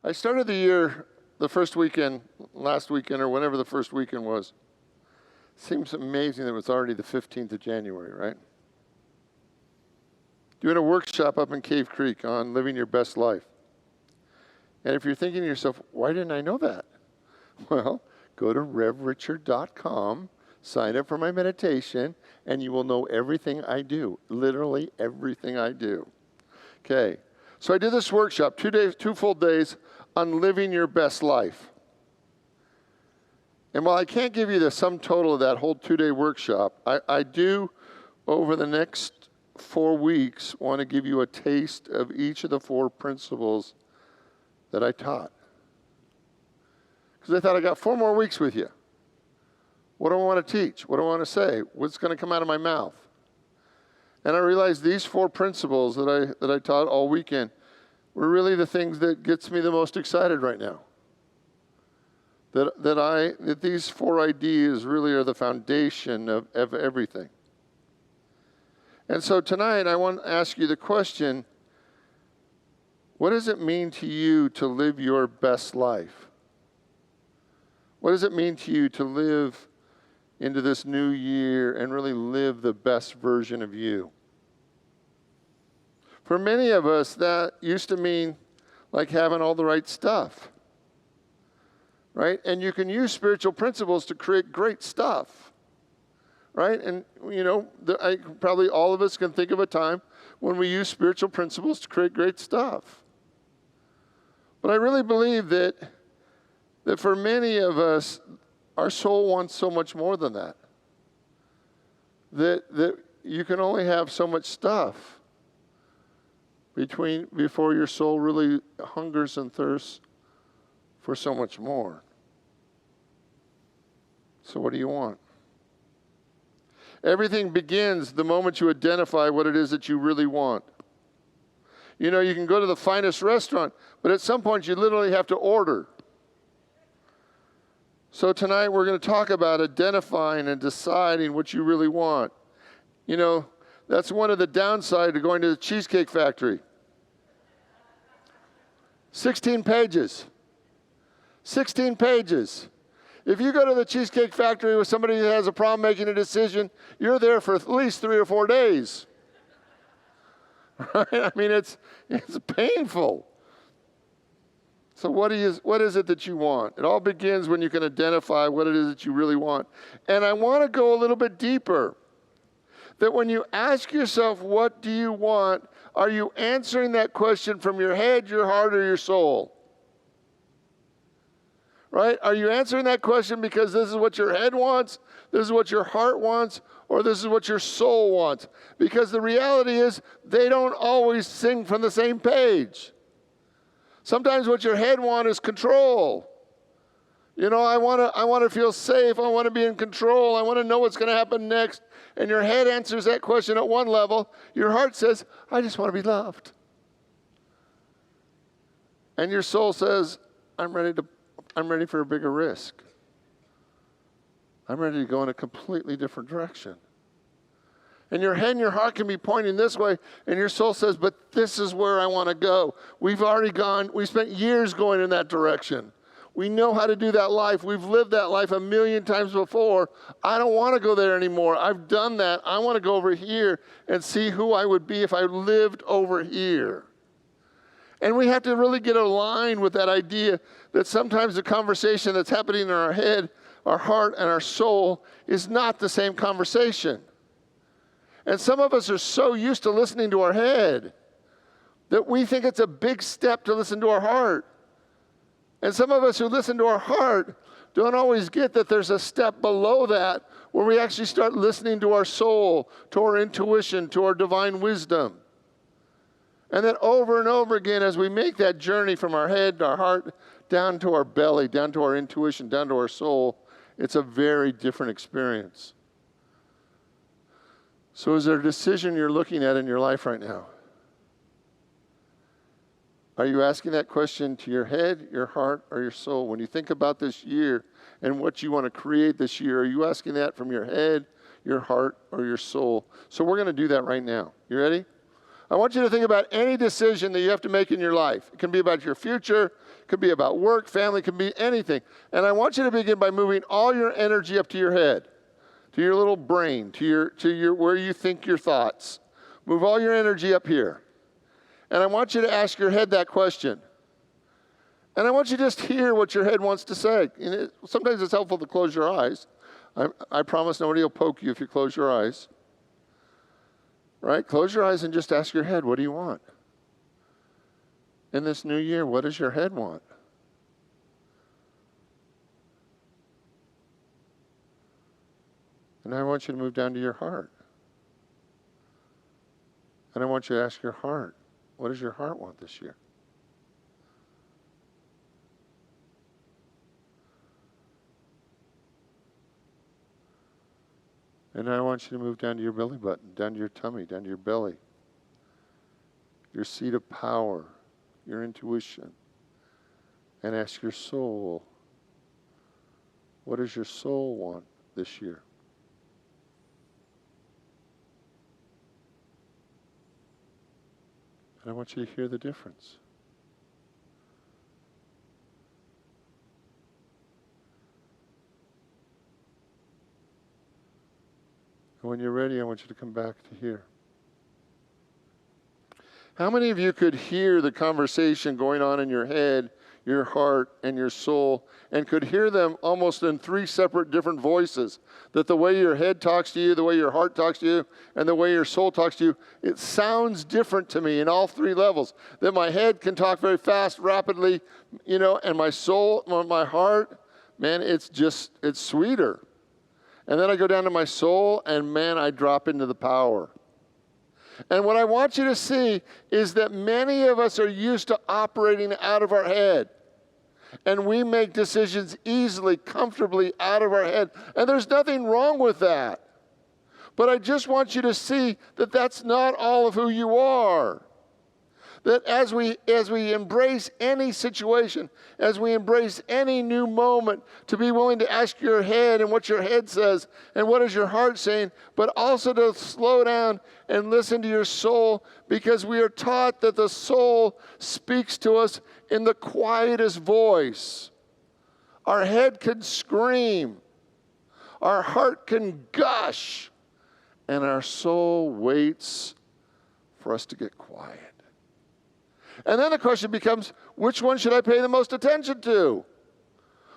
I started the year, the first weekend, last weekend, or whenever the first weekend was. Seems amazing that it was already the 15th of January, right? Doing a workshop up in Cave Creek on living your best life. And if you're thinking to yourself, why didn't I know that? Well, go to revrichard.com, sign up for my meditation, and you will know everything I do, literally everything I do. Okay, so I did this workshop, 2 days, 2 full days on living your best life. And while I can't give you the sum total of that whole 2-day workshop, I do, over the next 4 weeks, want to give you a taste of each of the 4 principles that I taught. Because I thought I got 4 more weeks with you. What do I want to teach? What do I want to say? What's going to come out of my mouth? And I realized these 4 principles that I taught all weekend were really the things that gets me the most excited right now. That these 4 ideas really are the foundation of everything. And so tonight I want to ask you the question, what does it mean to you to live your best life? What does it mean to you to live into this new year and really live the best version of you? For many of us, that used to mean like having all the right stuff, right? And you can use spiritual principles to create great stuff, right? And, you know, probably all of us can think of a time when we use spiritual principles to create great stuff. But I really believe that for many of us, our soul wants so much more than that. That you can only have so much stuff before your soul really hungers and thirsts for so much more. So what do you want? Everything begins the moment you identify what it is that you really want. You know, you can go to the finest restaurant, but at some point you literally have to order. So tonight we're going to talk about identifying and deciding what you really want. You know, that's one of the downsides of going to the Cheesecake Factory. 16 pages. 16 pages. If you go to the Cheesecake Factory with somebody who has a problem making a decision, you're there for at least 3 or 4 days. Right? I mean, it's painful. So what is it that you want? It all begins when you can identify what it is that you really want. And I want to go a little bit deeper. That when you ask yourself, what do you want, are you answering that question from your head, your heart, or your soul? Right? Are you answering that question because this is what your head wants, this is what your heart wants, or this is what your soul wants? Because the reality is they don't always sing from the same page. Sometimes what your head wants is control. You know, I want to feel safe. I want to be in control. I want to know what's going to happen next. And your head answers that question at one level. Your heart says, I just want to be loved. And your soul says, I'm ready for a bigger risk. I'm ready to go in a completely different direction. And your head and your heart can be pointing this way, and your soul says, but this is where I want to go. We spent years going in that direction. We know how to do that life. We've lived that life 1,000,000 times before. I don't want to go there anymore. I've done that. I want to go over here and see who I would be if I lived over here. And we have to really get aligned with that idea that sometimes the conversation that's happening in our head, our heart, and our soul is not the same conversation. And some of us are so used to listening to our head that we think it's a big step to listen to our heart. And some of us who listen to our heart don't always get that there's a step below that where we actually start listening to our soul, to our intuition, to our divine wisdom. And then over and over again, as we make that journey from our head to our heart, down to our belly, down to our intuition, down to our soul, it's a very different experience. So is there a decision you're looking at in your life right now? Are you asking that question to your head, your heart, or your soul? When you think about this year and what you want to create this year, are you asking that from your head, your heart, or your soul? So we're going to do that right now. You ready? I want you to think about any decision that you have to make in your life. It can be about your future, it could be about work, family, it can be anything. And I want you to begin by moving all your energy up to your head, to your little brain, to your where you think your thoughts. Move all your energy up here. And I want you to ask your head that question. And I want you to just hear what your head wants to say. Sometimes it's helpful to close your eyes. I promise nobody will poke you if you close your eyes. Right? Close your eyes and just ask your head, what do you want? In this new year, what does your head want? And I want you to move down to your heart. And I want you to ask your heart, what does your heart want this year? And I want you to move down to your belly button, down to your tummy, down to your belly, your seat of power, your intuition, and ask your soul, what does your soul want this year? And I want you to hear the difference. And when you're ready, I want you to come back to here. How many of you could hear the conversation going on in your head, your heart, and your soul, and could hear them almost in three separate different voices? That the way your head talks to you, the way your heart talks to you, and the way your soul talks to you, it sounds different to me in all three levels. That my head can talk very fast, rapidly, and my soul, my heart, man, it's sweeter. And then I go down to my soul, and man, I drop into the power. And what I want you to see is that many of us are used to operating out of our head. And we make decisions easily, comfortably out of our head. And there's nothing wrong with that. But I just want you to see that that's not all of who you are. That as we embrace any situation, as we embrace any new moment, to be willing to ask your head and what your head says and what is your heart saying, but also to slow down and listen to your soul, because we are taught that the soul speaks to us in the quietest voice. Our head can scream, our heart can gush, and our soul waits for us to get quiet. And then the question becomes, which one should I pay the most attention to?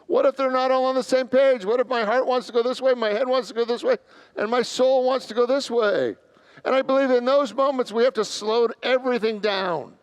What if they're not all on the same page? What if my heart wants to go this way, my head wants to go this way, and my soul wants to go this way? And I believe in those moments we have to slow everything down.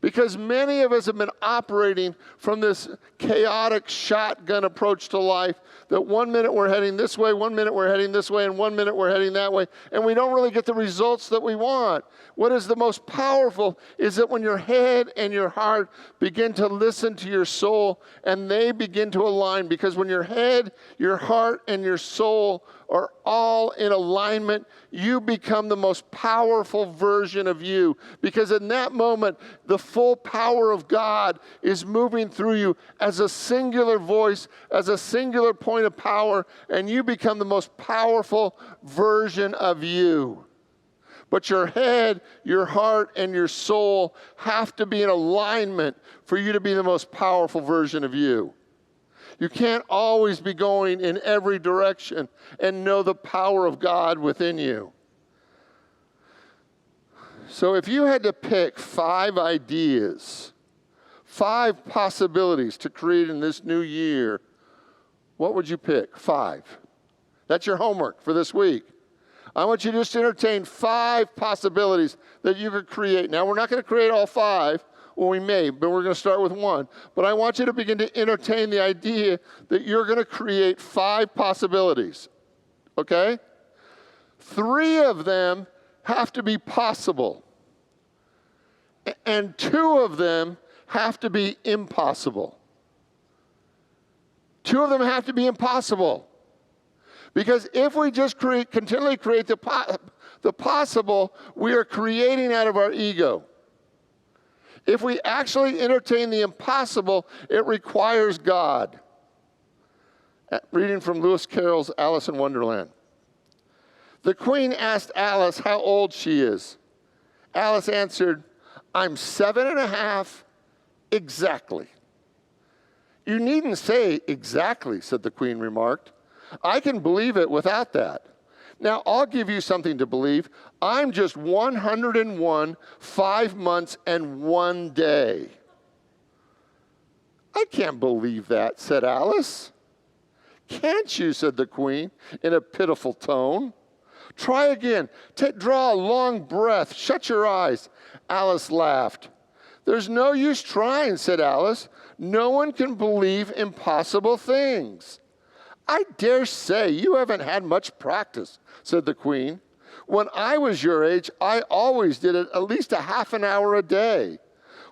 Because many of us have been operating from this chaotic shotgun approach to life, that 1 minute we're heading this way, 1 minute we're heading this way, and 1 minute we're heading that way, and we don't really get the results that we want. What is the most powerful is that when your head and your heart begin to listen to your soul, and they begin to align, because when your head, your heart, and your soul are all in alignment, you become the most powerful version of you. Because in that moment, the full power of God is moving through you as a singular voice, as a singular point of power, and you become the most powerful version of you. But your head, your heart, and your soul have to be in alignment for you to be the most powerful version of you. You can't always be going in every direction and know the power of God within you. So if you had to pick 5 ideas, 5 possibilities to create in this new year, what would you pick? 5. That's your homework for this week. I want you to just entertain 5 possibilities that you could create. Now, we're not going to create all 5. Well, we may, but we're going to start with 1. But I want you to begin to entertain the idea that you're going to create 5 possibilities, okay? 3 of them have to be possible, and 2 of them have to be impossible. 2 of them have to be impossible. Because if we just continually create the possible, we are creating out of our ego. If we actually entertain the impossible, it requires God. Reading from Lewis Carroll's Alice in Wonderland. The Queen asked Alice how old she is, Alice answered, I'm 7.5 exactly. You needn't say exactly, said the Queen remarked. I can believe it without that. Now, I'll give you something to believe. I'm just 101, 5 months, and 1 day. I can't believe that, said Alice. Can't you, said the Queen in a pitiful tone. Try again. Draw a long breath. Shut your eyes. Alice laughed. There's no use trying, said Alice. No one can believe impossible things. I dare say you haven't had much practice, said the Queen. When I was your age, I always did it at least a half an hour a day.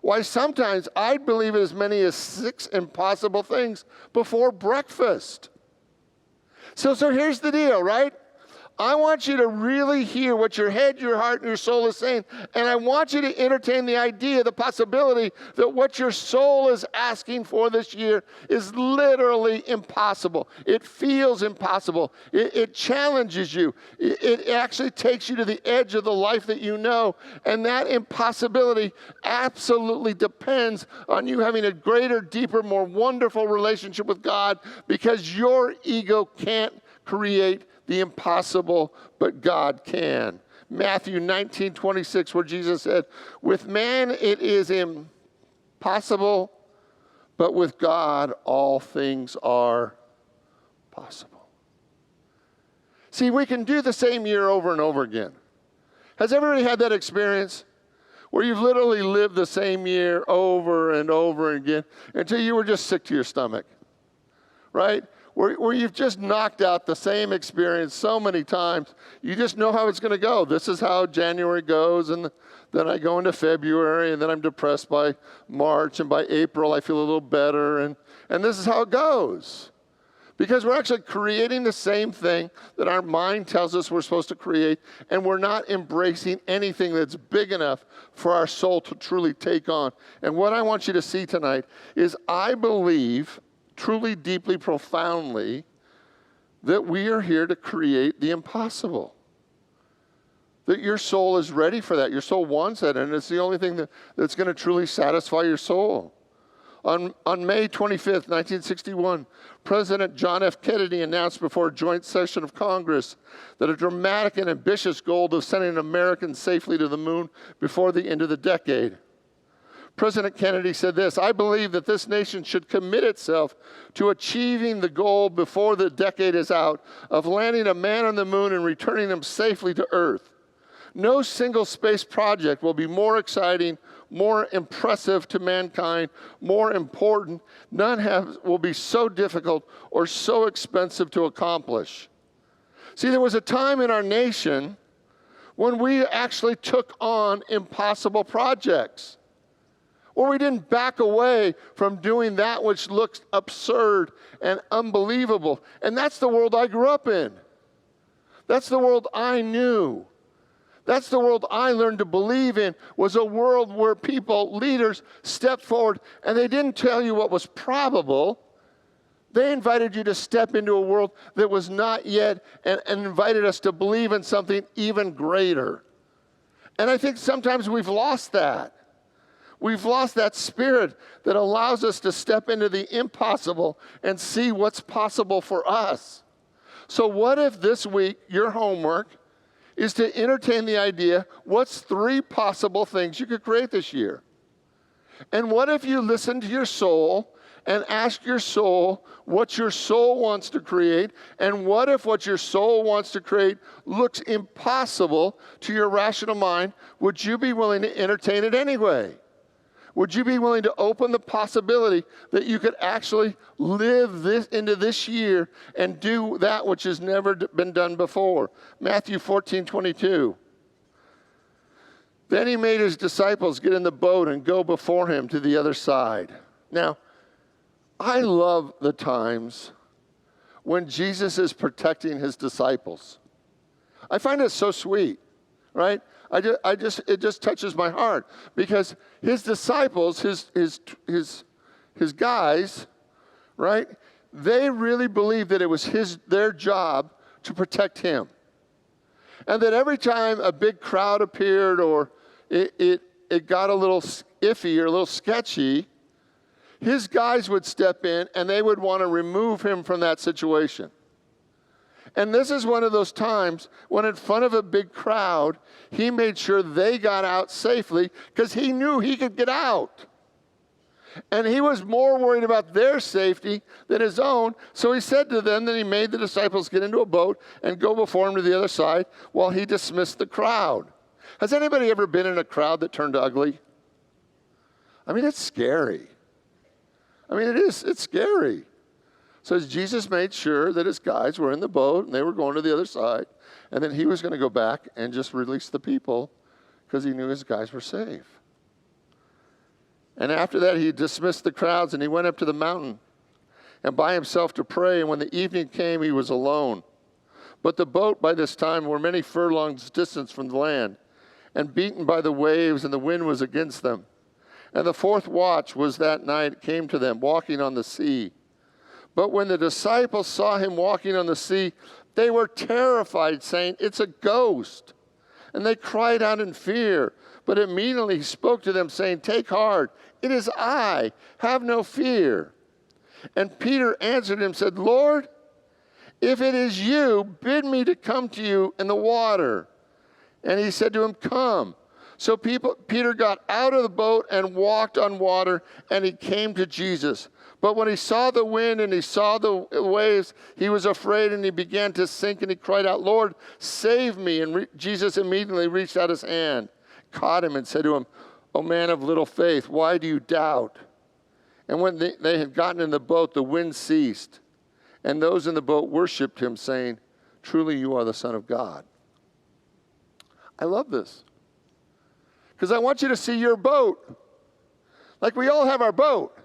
Why, sometimes I'd believe as many as 6 impossible things before breakfast. So here's the deal, right? I want you to really hear what your head, your heart, and your soul is saying. And I want you to entertain the idea, the possibility that what your soul is asking for this year is literally impossible. It feels impossible. It challenges you. It actually takes you to the edge of the life that you know. And that impossibility absolutely depends on you having a greater, deeper, more wonderful relationship with God, because your ego can't create the impossible, but God can. Matthew 19:26, where Jesus said, with man it is impossible, but with God all things are possible. See, we can do the same year over and over again. Has everybody had that experience where you've literally lived the same year over and over again until you were just sick to your stomach, right? Where you've just knocked out the same experience so many times, you just know how it's going to go. This is how January goes, and then I go into February, and then I'm depressed by March, and by April I feel a little better, and this is how it goes. Because we're actually creating the same thing that our mind tells us we're supposed to create, and we're not embracing anything that's big enough for our soul to truly take on. And what I want you to see tonight is I believe truly, deeply, profoundly, that we are here to create the impossible. That your soul is ready for that. Your soul wants it, and it's the only thing that's going to truly satisfy your soul. On May 25th, 1961, President John F. Kennedy announced before a joint session of Congress that a dramatic and ambitious goal of sending Americans safely to the moon before the end of the decade. President Kennedy said this, I believe that this nation should commit itself to achieving the goal before the decade is out of landing a man on the moon and returning him safely to Earth. No single space project will be more exciting, more impressive to mankind, more important. None will be so difficult or so expensive to accomplish. See, there was a time in our nation when we actually took on impossible projects, or we didn't back away from doing that which looks absurd and unbelievable. And that's the world I grew up in. That's the world I knew. That's the world I learned to believe in, was a world where people, leaders, stepped forward and they didn't tell you what was probable. They invited you to step into a world that was not yet, and invited us to believe in something even greater. And I think sometimes we've lost that. We've lost that spirit that allows us to step into the impossible and see what's possible for us. So what if this week your homework is to entertain the idea, what's 3 possible things you could create this year? And what if you listen to your soul and ask your soul what your soul wants to create? And what if what your soul wants to create looks impossible to your rational mind? Would you be willing to entertain it anyway? Would you be willing to open the possibility that you could actually live this into this year and do that which has never been done before? Matthew 14:22. Then he made his disciples get in the boat and go before him to the other side. Now, I love the times when Jesus is protecting his disciples. I find it so sweet, right? It just touches my heart, because his disciples, his guys, right? They really believed that it was their job to protect him. And that every time a big crowd appeared, or it got a little iffy or a little sketchy, his guys would step in and they would want to remove him from that situation. And this is one of those times when in front of a big crowd, he made sure they got out safely because he knew he could get out. And he was more worried about their safety than his own. So he said to them that he made the disciples get into a boat and go before him to the other side while he dismissed the crowd. Has anybody ever been in a crowd that turned ugly? I mean, it's scary. I mean, it's scary. So as Jesus made sure that his guys were in the boat and they were going to the other side, and then he was going to go back and just release the people because he knew his guys were safe. And after that, he dismissed the crowds and he went up to the mountain and by himself to pray. And when the evening came, he was alone. But the boat by this time were many furlongs distance from the land and beaten by the waves, and the wind was against them. And the fourth watch was that night came to them, walking on the sea. But when the disciples saw him walking on the sea, they were terrified, saying, "It's a ghost." And they cried out in fear. But immediately he spoke to them, saying, "Take heart, it is I, have no fear." And Peter answered him, said, "Lord, if it is you, bid me to come to you in the water." And he said to him, "Come." So Peter got out of the boat and walked on water, and he came to Jesus. But when he saw the wind and he saw the waves, he was afraid and he began to sink, and he cried out, "Lord, save me." And Jesus immediately reached out his hand, caught him, and said to him, "O man of little faith, why do you doubt?" And when they had gotten in the boat, the wind ceased, and those in the boat worshiped him, saying, "Truly you are the Son of God." I love this, because I want you to see your boat. Like, we all have our boat,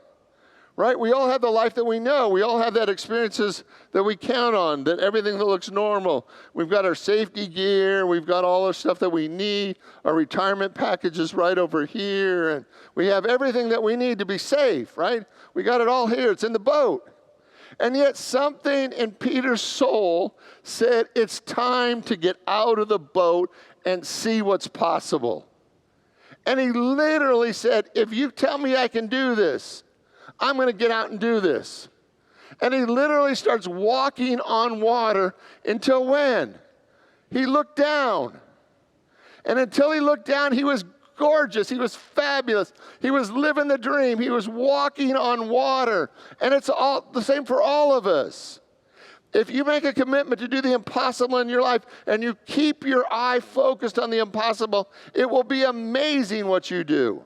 right? We all have the life that we know. We all have that experiences that we count on, that everything that looks normal. We've got our safety gear. We've got all the stuff that we need. Our retirement package is right over here. And we have everything that we need to be safe, right? We got it all here. It's in the boat. And yet something in Peter's soul said, it's time to get out of the boat and see what's possible. And he literally said, if you tell me I can do this, I'm going to get out and do this. And he literally starts walking on water until when? He looked down. And until he looked down, he was gorgeous. He was fabulous. He was living the dream. He was walking on water. And it's all the same for all of us. If you make a commitment to do the impossible in your life and you keep your eye focused on the impossible, it will be amazing what you do.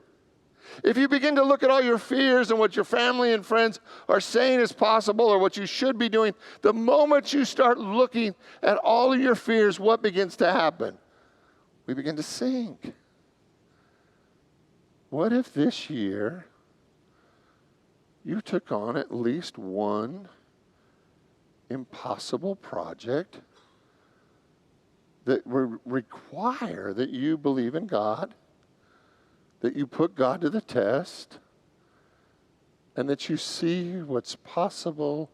If you begin to look at all your fears and what your family and friends are saying is possible or what you should be doing, the moment you start looking at all of your fears, what begins to happen? We begin to sink. What if this year you took on at least one impossible project that would require that you believe in God, that you put God to the test, and that you see what's possible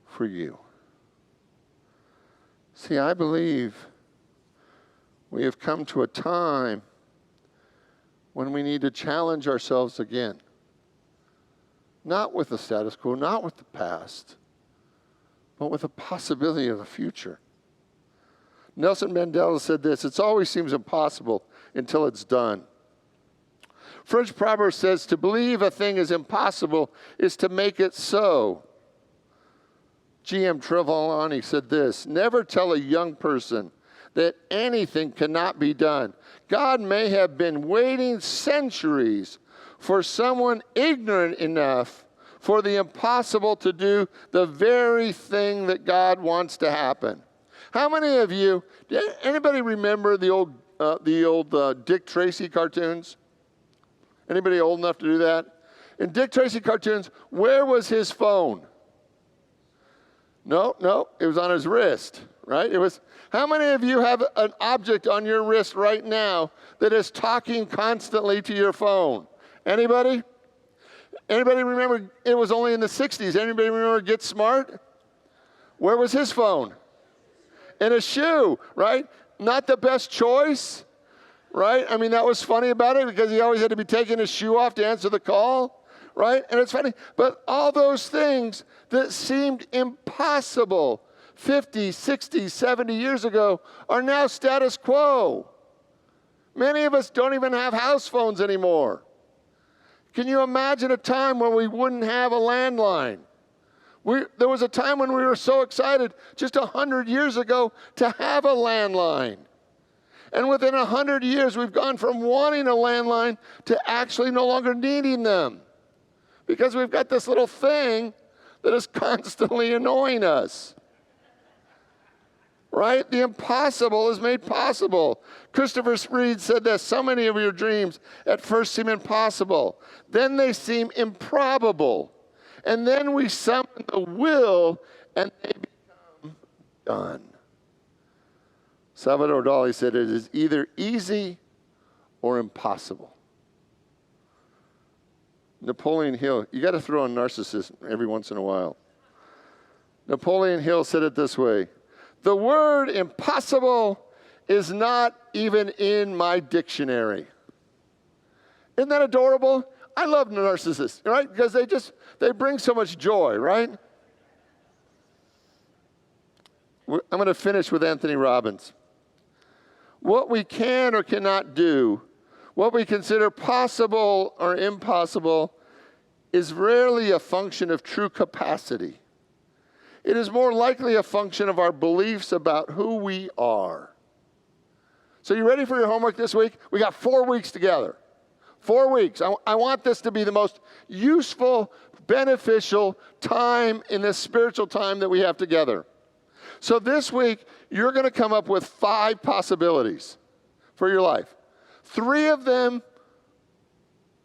for you? See, I believe we have come to a time when we need to challenge ourselves again. Not with the status quo, not with the past, but with the possibility of the future. Nelson Mandela said this: "It always seems impossible until it's done." French proverb says, to believe a thing is impossible is to make it so. G.M. Trelawney said this: "Never tell a young person that anything cannot be done. God may have been waiting centuries for someone ignorant enough for the impossible to do the very thing that God wants to happen." How many of you, anybody remember the old Dick Tracy cartoons? Anybody old enough to do that? In Dick Tracy cartoons, where was his phone? No, it was on his wrist, right? It was. How many of you have an object on your wrist right now that is talking constantly to your phone? Anybody? Anybody remember it was only in the 60s? Anybody remember Get Smart? Where was his phone? In a shoe, right? Not the best choice. right? I mean, that was funny about it because he always had to be taking his shoe off to answer the call, right? And it's funny. But all those things that seemed impossible 50, 60, 70 years ago are now status quo. Many of us don't even have house phones anymore. Can you imagine a time when we wouldn't have a landline? There was a time when we were so excited just 100 years ago to have a landline. And within 100 years, we've gone from wanting a landline to actually no longer needing them. Because we've got this little thing that is constantly annoying us. Right? The impossible is made possible. Christopher Reed said this: so many of your dreams at first seem impossible. Then they seem improbable. And then we summon the will and they become done. Salvador Dali said it is either easy or impossible. Napoleon Hill, you got to throw in narcissism every once in a while. Napoleon Hill said it this way: the word impossible is not even in my dictionary. Isn't that adorable? I love narcissists, right? Because they bring so much joy, right? I'm going to finish with Anthony Robbins. What we can or cannot do, what we consider possible or impossible, is rarely a function of true capacity. It is more likely a function of our beliefs about who we are. So you ready for your homework this week? We got 4 weeks together. 4 weeks. I want this to be the most useful, beneficial time in this spiritual time that we have together. So this week, you're going to come up with 5 possibilities for your life. 3 of them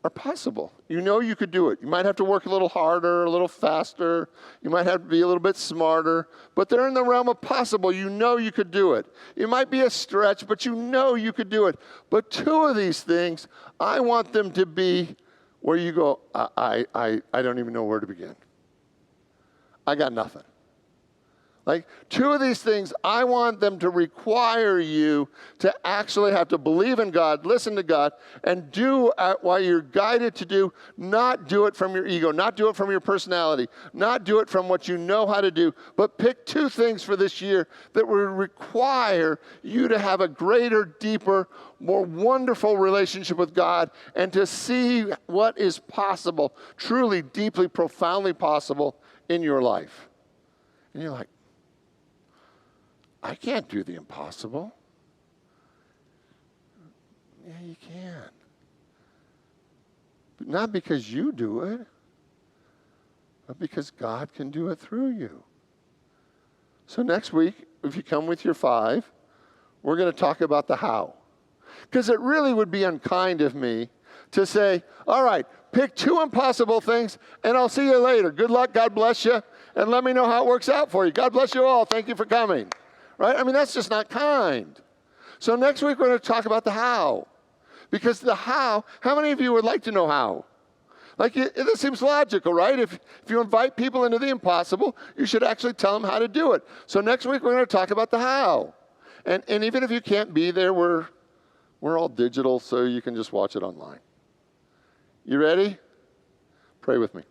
are possible. You know you could do it. You might have to work a little harder, a little faster. You might have to be a little bit smarter. But they're in the realm of possible. You know you could do it. It might be a stretch, but you know you could do it. But 2 of these things, I want them to be where you go, I don't even know where to begin. I got nothing. Like 2 of these things, I want them to require you to actually have to believe in God, listen to God, and do what you're guided to do. Not do it from your ego, not do it from your personality, not do it from what you know how to do, but pick 2 things for this year that will require you to have a greater, deeper, more wonderful relationship with God and to see what is possible, truly, deeply, profoundly possible in your life. And you're like, I can't do the impossible. Yeah, you can. But not because you do it, but because God can do it through you. So next week, if you come with your 5, we're going to talk about the how. Because it really would be unkind of me to say, all right, pick 2 impossible things, and I'll see you later. Good luck, God bless you, and let me know how it works out for you. God bless you all. Thank you for coming. Right? I mean, that's just not kind. So next week, we're going to talk about the how. Because the how many of you would like to know how? Like, this seems logical, right? If you invite people into the impossible, you should actually tell them how to do it. So next week, we're going to talk about the how. And even if you can't be there, we're all digital, so you can just watch it online. You ready? Pray with me.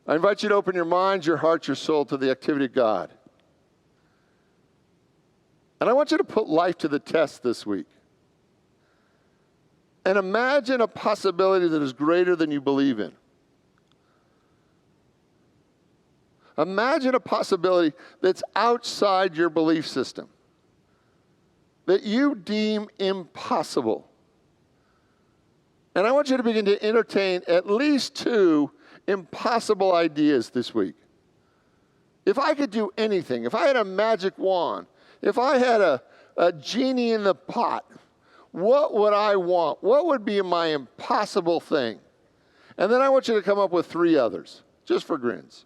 I invite you to open your mind, your heart, your soul to the activity of God. And I want you to put life to the test this week. And imagine a possibility that is greater than you believe in. Imagine a possibility that's outside your belief system, that you deem impossible. And I want you to begin to entertain at least 2 impossible ideas this week. If I could do anything, if I had a magic wand, if I had a genie in the pot, what would I want? What would be my impossible thing? And then I want you to come up with 3 others, just for grins.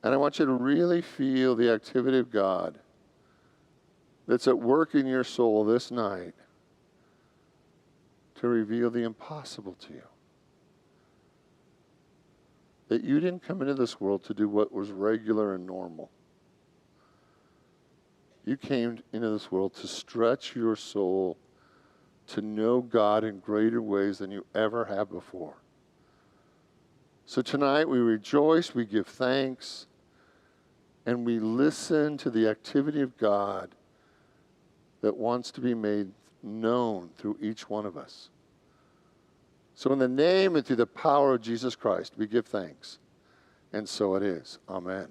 And I want you to really feel the activity of God that's at work in your soul this night to reveal the impossible to you. That you didn't come into this world to do what was regular and normal. You came into this world to stretch your soul to know God in greater ways than you ever have before. So tonight we rejoice, we give thanks, and we listen to the activity of God that wants to be made known through each one of us. So in the name and through the power of Jesus Christ, we give thanks. And so it is. Amen.